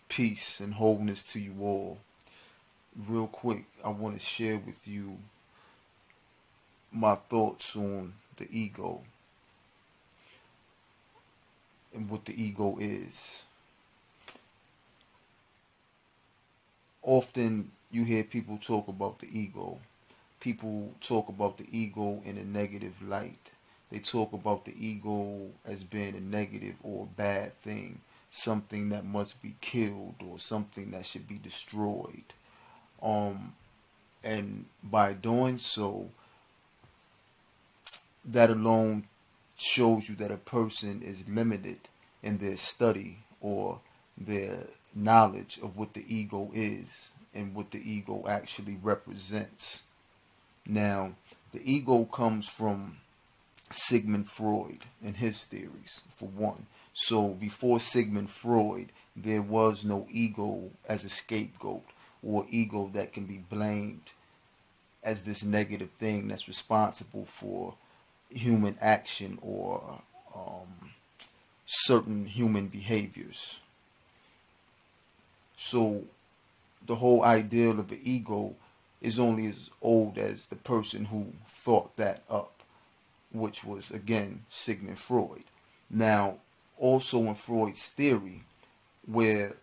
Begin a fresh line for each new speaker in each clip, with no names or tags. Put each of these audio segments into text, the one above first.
Peace and wholeness to you all. Real quick, I want to share with you my thoughts on the ego and what the ego is. Often you hear people talk about the ego. People talk about the ego in a negative light. They talk about the ego as being a negative or a bad thing, something that must be killed or something that should be destroyed. Um, and by doing so, that alone shows you that a person is limited in their study or their knowledge of what the ego is and what the ego actually represents. Now, the ego comes from Sigmund Freud and his theories, for one. So before Sigmund Freud, there was no ego as a scapegoat or ego that can be blamed as this negative thing that's responsible for human action or certain human behaviors. So the whole ideal of the ego is only as old as the person who thought that up, which was again Sigmund Freud. Now, also in Freud's theory, where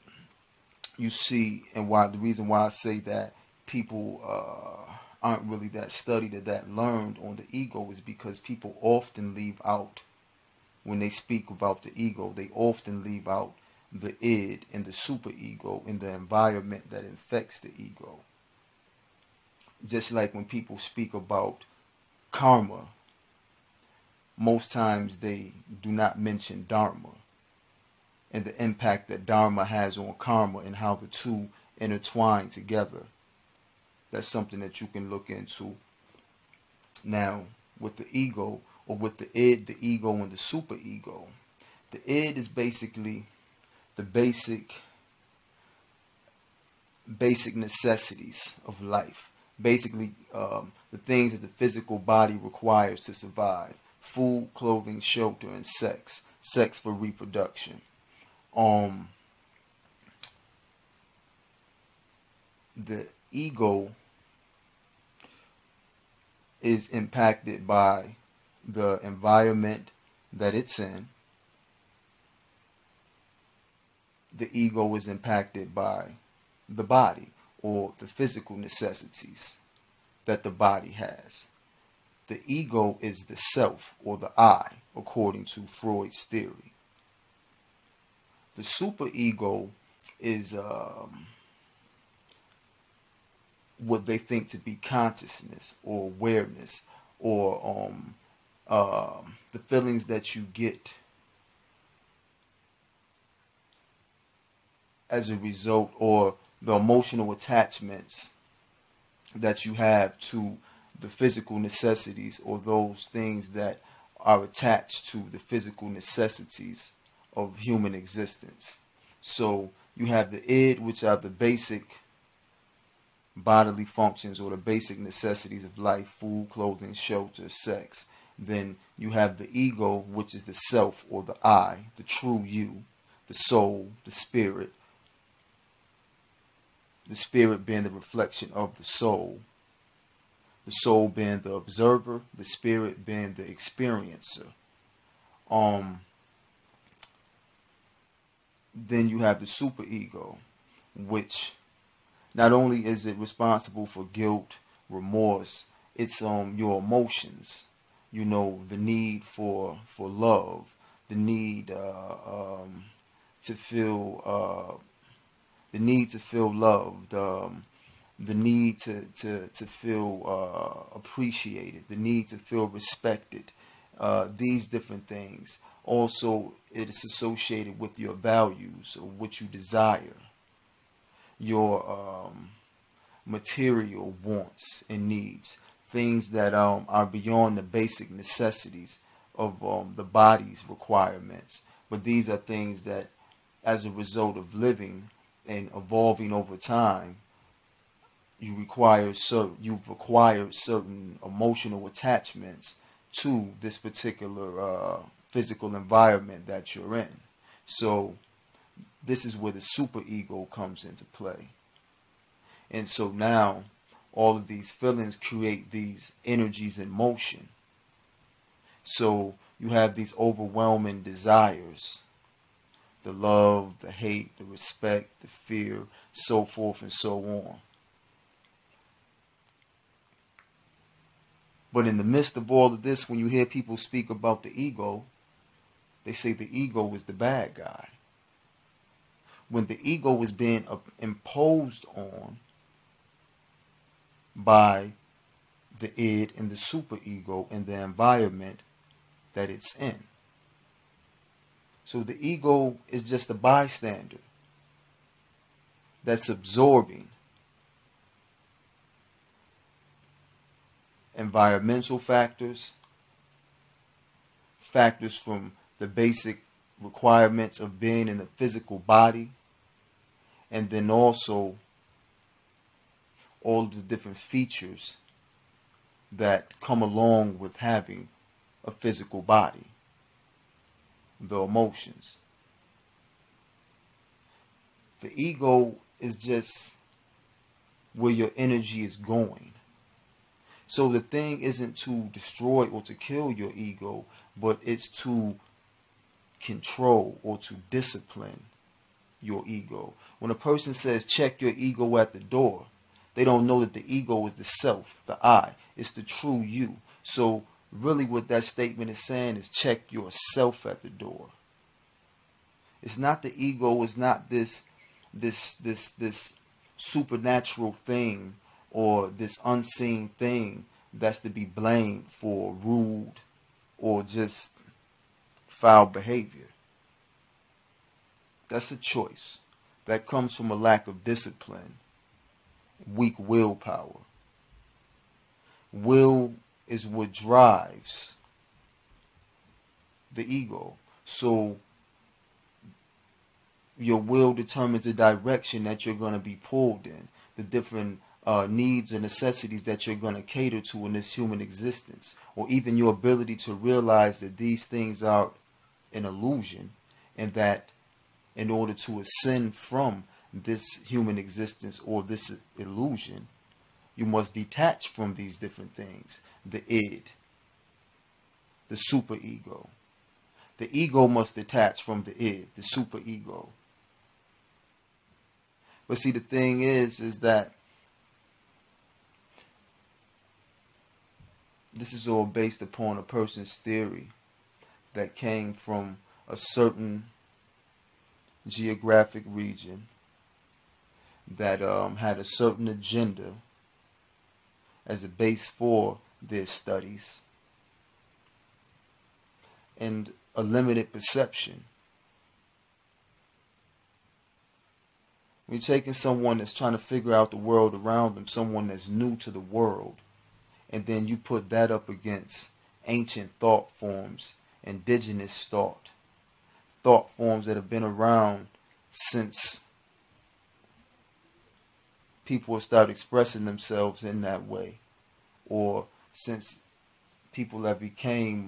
you see, and why the reason why I say that people aren't really that studied or that learned on the ego is because people often leave out, when they speak about the ego, they often leave out the id and the superego in the environment that infects the ego. Just like when people speak about karma, most times they do not mention dharma and the impact that dharma has on karma and how the two intertwine together. That's something that you can look into. Now, with the ego, or with the id, the ego, and the superego, the id is basically the basic necessities of life. Basically, the things that the physical body requires to survive: food, clothing, shelter, and sex. Sex for reproduction. The ego is impacted by the environment that it's in. The ego is impacted by the body or the physical necessities that the body has. The ego is the self or the I, according to Freud's theory. The superego is what they think to be consciousness or awareness, or the feelings that you get as a result, or the emotional attachments that you have to the physical necessities, or those things that are attached to the physical necessities of human existence. So you have the id, which are the basic bodily functions or the basic necessities of life: food, clothing, shelter, sex. Then you have the ego, which is the self or the I, the true you, the soul, the spirit being the reflection of the soul being the observer, the spirit being the experiencer. Then you have the superego, which not only is it responsible for guilt, remorse, it's your emotions. You know, the need for love, the need to feel loved, the need to feel appreciated, the need to feel respected. These different things. Also, it is associated with your values or what you desire, your material wants and needs, things that are beyond the basic necessities of the body's requirements. But these are things that, as a result of living and evolving over time, you've acquired certain emotional attachments to this particular physical environment that you're in. So this is where the superego comes into play. And so now all of these feelings create these energies in motion. So you have these overwhelming desires, the love, the hate, the respect, the fear, so forth and so on. But in the midst of all of this, when you hear people speak about the ego, they say the ego is the bad guy. When the ego is being imposed on by the id and the superego and the environment that it's in. So the ego is just a bystander that's absorbing environmental factors, factors from the basic requirements of being in a physical body, and then also all the different features that come along with having a physical body, the emotions. The ego is just where your energy is going. So the thing isn't to destroy or to kill your ego, but it's to control or to discipline your ego. When a person says check your ego at the door, they don't know that the ego is the self, the I. It's the true you. So really what that statement is saying is check yourself at the door. It's not the ego, it's not this supernatural thing or this unseen thing that's to be blamed for rude or just foul behavior. That's a choice that comes from a lack of discipline, weak willpower. Will is what drives the ego. So your will determines the direction that you're going to be pulled in, the different needs and necessities that you're going to cater to in this human existence, or even your ability to realize that these things are an illusion, and that in order to ascend from this human existence or this illusion, you must detach from these different things. The id, the superego. The ego must detach from the id, the superego. But see, the thing is that this is all based upon a person's theory that came from a certain geographic region that had a certain agenda as a base for their studies and a limited perception. When you're taking someone that's trying to figure out the world around them, someone that's new to the world, and then you put that up against ancient thought forms, indigenous thought forms that have been around since people have started expressing themselves in that way, or since people that became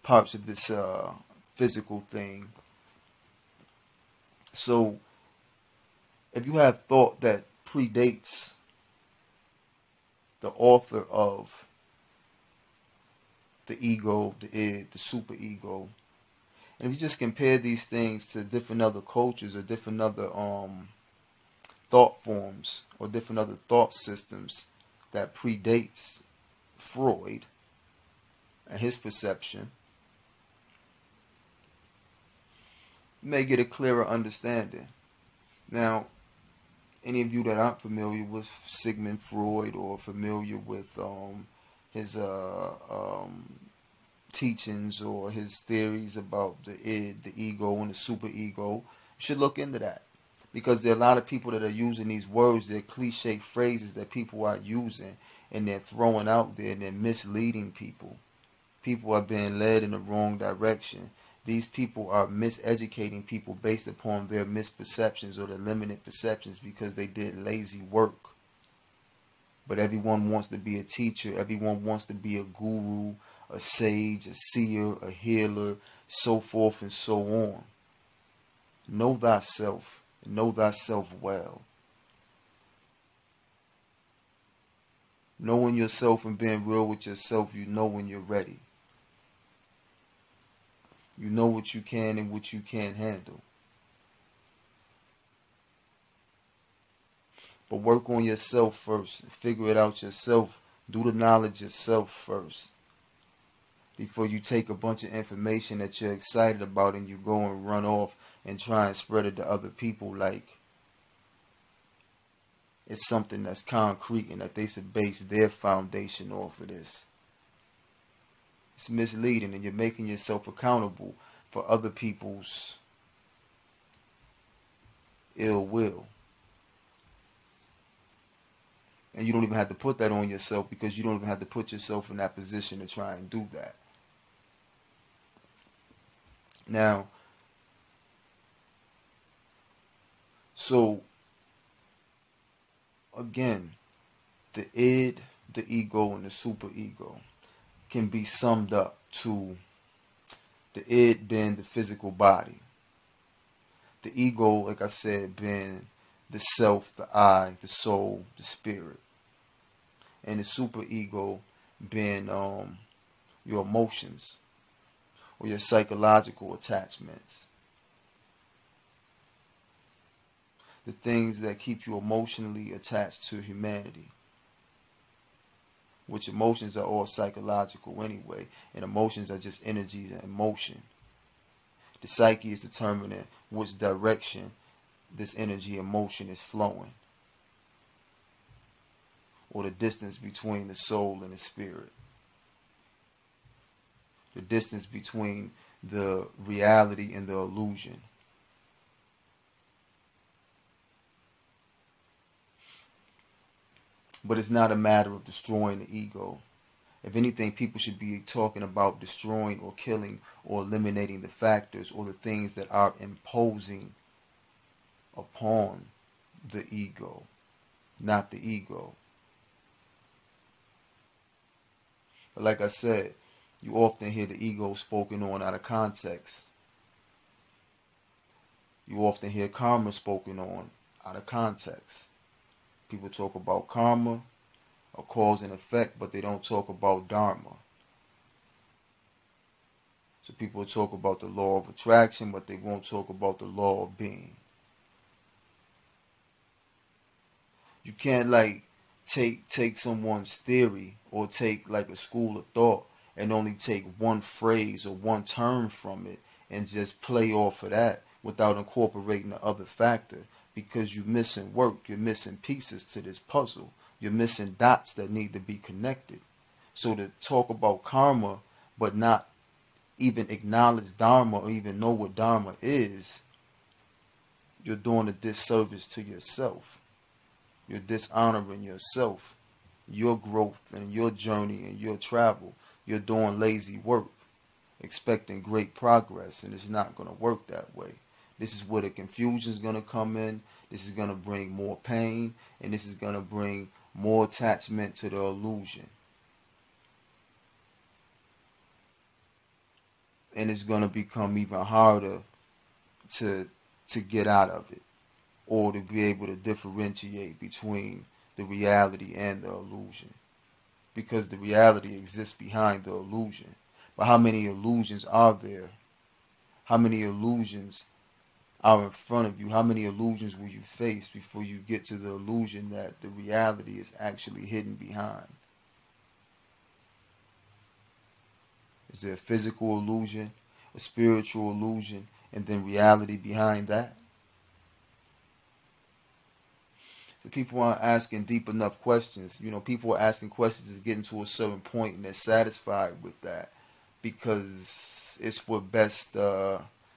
parts of this physical thing. So if you have thought that predates the author of the ego, the id, the superego, and if you just compare these things to different other cultures or different other thought forms or different other thought systems that predates Freud and his perception, you may get a clearer understanding. Now, any of you that aren't familiar with Sigmund Freud or familiar with his teachings or his theories about the id, the ego, and the superego, you should look into that. Because there are a lot of people that are using these words, they're cliche phrases that people are using, and they're throwing out there, and they're misleading people. People are being led in the wrong direction. These people are miseducating people based upon their misperceptions or their limited perceptions because they did lazy work. But everyone wants to be a teacher. Everyone wants to be a guru, a sage, a seer, a healer, so forth and so on. Know thyself, and know thyself well. Knowing yourself and being real with yourself, you know when you're ready. You know what you can and what you can't handle. But work on yourself first. Figure it out yourself. Do the knowledge yourself first. Before you take a bunch of information that you're excited about and you go and run off and try and spread it to other people like it's something that's concrete and that they should base their foundation off of this. It's misleading, and you're making yourself accountable for other people's ill will. And you don't even have to put that on yourself, because you don't even have to put yourself in that position to try and do that. Now, so again, the id, the ego, and the superego can be summed up to the id being the physical body, the ego, like I said, being the self, the I, the soul, the spirit, and the superego being your emotions or your psychological attachments, the things that keep you emotionally attached to humanity, which emotions are all psychological anyway, and emotions are just energies and motion. The psyche is determining which direction this energy and motion is flowing, or the distance between the soul and the spirit, the distance between the reality and the illusion. But it's not a matter of destroying the ego. If anything, people should be talking about destroying or killing or eliminating the factors or the things that are imposing upon the ego, not the ego. But like I said, you often hear the ego spoken on out of context. You often hear karma spoken on out of context. People talk about karma, or cause and effect, but they don't talk about dharma. So people talk about the law of attraction, but they won't talk about the law of being. You can't take someone's theory or take like a school of thought and only take one phrase or one term from it and just play off of that without incorporating the other factor, because you're missing work, you're missing pieces to this puzzle, you're missing dots that need to be connected. So to talk about karma but not even acknowledge dharma or even know what dharma is, you're doing a disservice to yourself. You're dishonoring yourself, your growth and your journey and your travel. You're doing lazy work, expecting great progress, and it's not going to work that way. This is where the confusion is going to come in. This is going to bring more pain, and this is going to bring more attachment to the illusion. And it's going to become even harder to get out of it, or to be able to differentiate between the reality and the illusion. Because the reality exists behind the illusion. But how many illusions are there? How many illusions are in front of you? How many illusions will you face before you get to the illusion that the reality is actually hidden behind? Is there a physical illusion, a spiritual illusion, and then reality behind that? The people aren't asking deep enough questions. You know, people are asking questions to get to a certain point, and they're satisfied with that because it's what best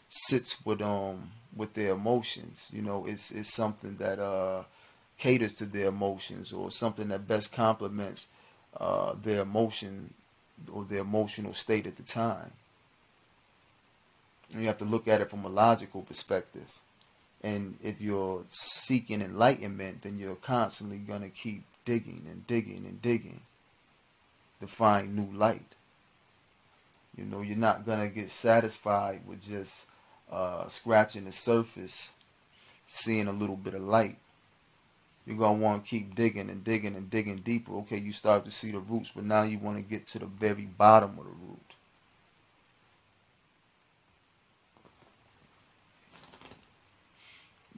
sits with their emotions. You know, it's something that caters to their emotions, or something that best complements their emotion or their emotional state at the time. And you have to look at it from a logical perspective. And if you're seeking enlightenment, then you're constantly going to keep digging and digging and digging to find new light. You know, you're not going to get satisfied with just scratching the surface, seeing a little bit of light. You're going to want to keep digging and digging and digging deeper. Okay, you start to see the roots, but now you want to get to the very bottom of the root.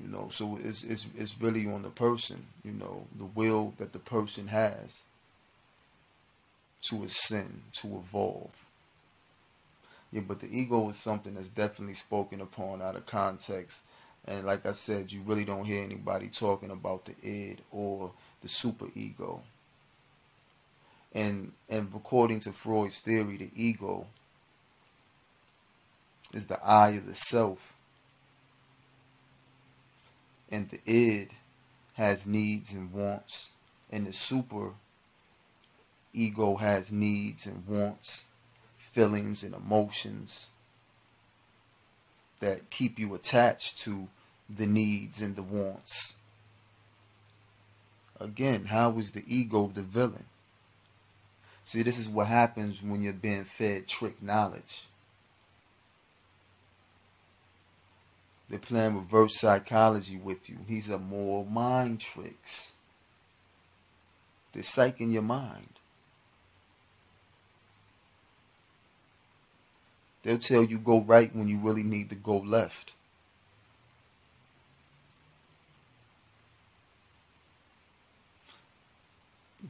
You know, so it's really on the person, you know, the will that the person has to ascend, to evolve. Yeah, but the ego is something that's definitely spoken upon out of context. And like I said, you really don't hear anybody talking about the id or the superego. And according to Freud's theory, the ego is the I of the self. And the id has needs and wants. And the super ego has needs and wants, feelings and emotions that keep you attached to the needs and the wants. Again, how is the ego the villain? See, this is what happens when you're being fed trick knowledge. They're playing reverse psychology with you. These are more mind tricks. They're psyching your mind. They'll tell you go right when you really need to go left.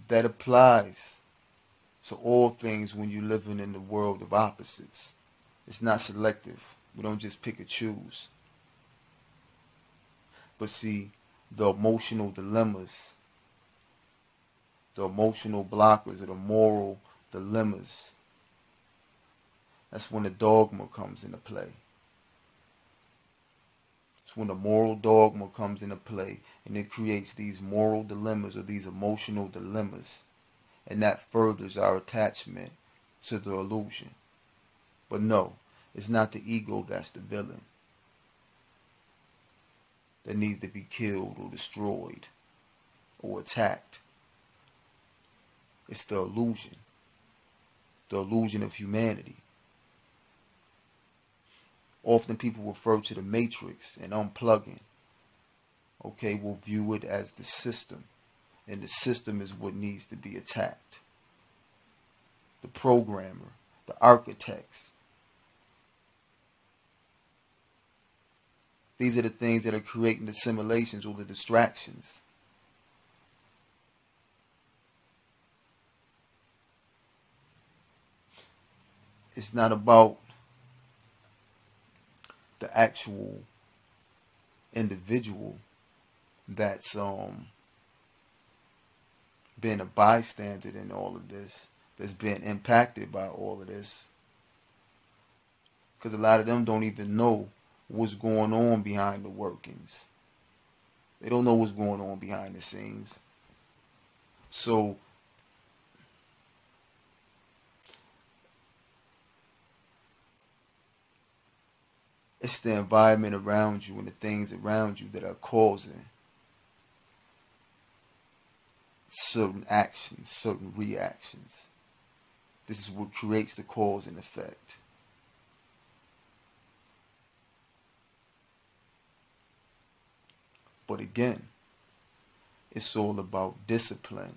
That applies to all things when you're living in the world of opposites. It's not selective. We don't just pick and choose. But see, the emotional dilemmas, the emotional blockers, or the moral dilemmas, that's when the dogma comes into play. It's when the moral dogma comes into play, and it creates these moral dilemmas or these emotional dilemmas, and that furthers our attachment to the illusion. But no, it's not the ego that's the villain that needs to be killed or destroyed or attacked. It's the illusion of humanity. Often people refer to the matrix and unplugging. Okay, we'll view it as the system. And the system is what needs to be attacked. The programmer, the architects. These are the things that are creating the simulations or the distractions. It's not about the actual individual that's been a bystander in all of this, that's been impacted by all of this. Because a lot of them don't even know what's going on behind the workings. They don't know what's going on behind the scenes. So it's the environment around you and the things around you that are causing certain actions, certain reactions. This is what creates the cause and effect. But again, it's all about discipline,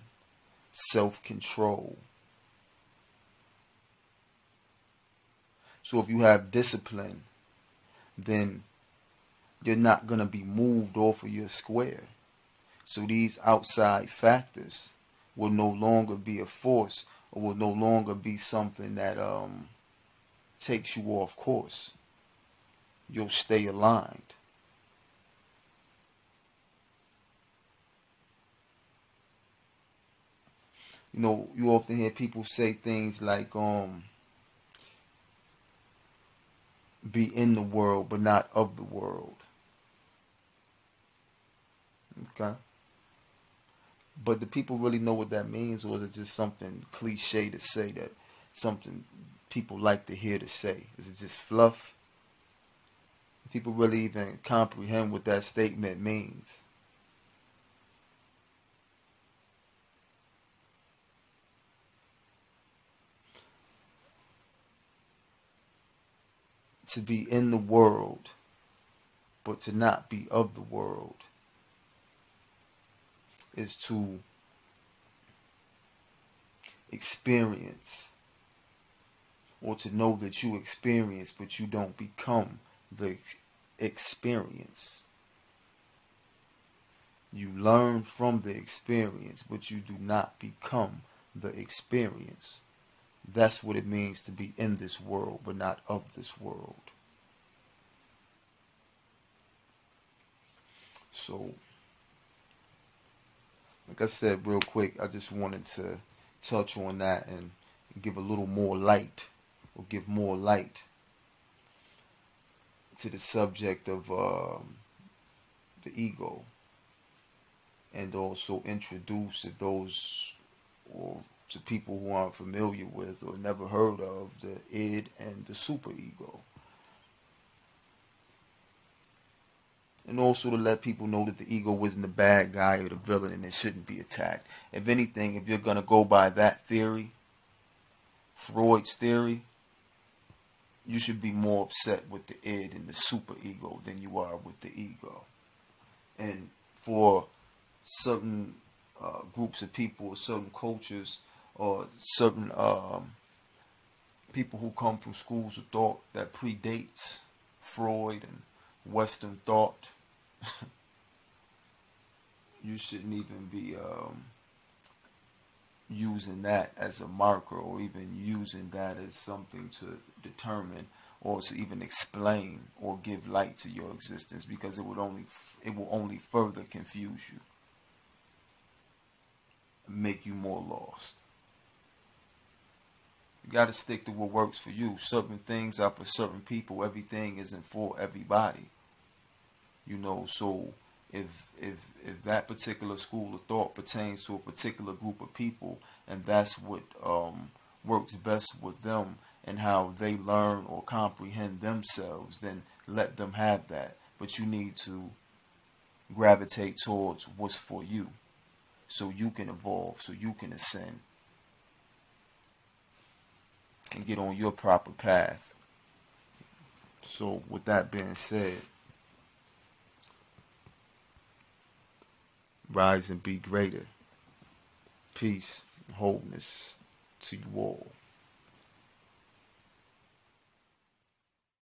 self-control. So if you have discipline, then you're not going to be moved off of your square. So these outside factors will no longer be a force, or will no longer be something that takes you off course. You'll stay aligned. You know, you often hear people say things like, be in the world, but not of the world. Okay? But do people really know what that means, or is it just something cliche to say, that something people like to hear to say? Is it just fluff? Do people really even comprehend what that statement means? To be in the world, But to not be of the world is to experience, or to know that you experience, but you don't become the experience. You learn from the experience, but you do not become the experience. That's what it means to be in this world, but not of this world. So, like I said real quick, I just wanted to touch on that and give a little more light, or give more light to the subject of the ego, and also introduce those, or to people who aren't familiar with or never heard of, the id and the superego. And also to let people know that the ego isn't the bad guy or the villain, and it shouldn't be attacked. If anything, if you're going to go by that theory, Freud's theory, you should be more upset with the id and the superego than you are with the ego. And for certain groups of people, or certain cultures, or certain people who come from schools of thought that predates Freud and Western thought, you shouldn't even be using that as a marker, or even using that as something to determine, or to even explain or give light to your existence, because it will only further confuse you, make you more lost. You got to stick to what works for you. Certain things are for certain people. Everything isn't for everybody. So if that particular school of thought pertains to a particular group of people, and that's what works best with them and how they learn or comprehend themselves, then let them have that. But you need to gravitate towards what's for you, so you can evolve, so you can ascend and get on your proper path. So with that being said, rise and be greater. Peace and wholeness to you all.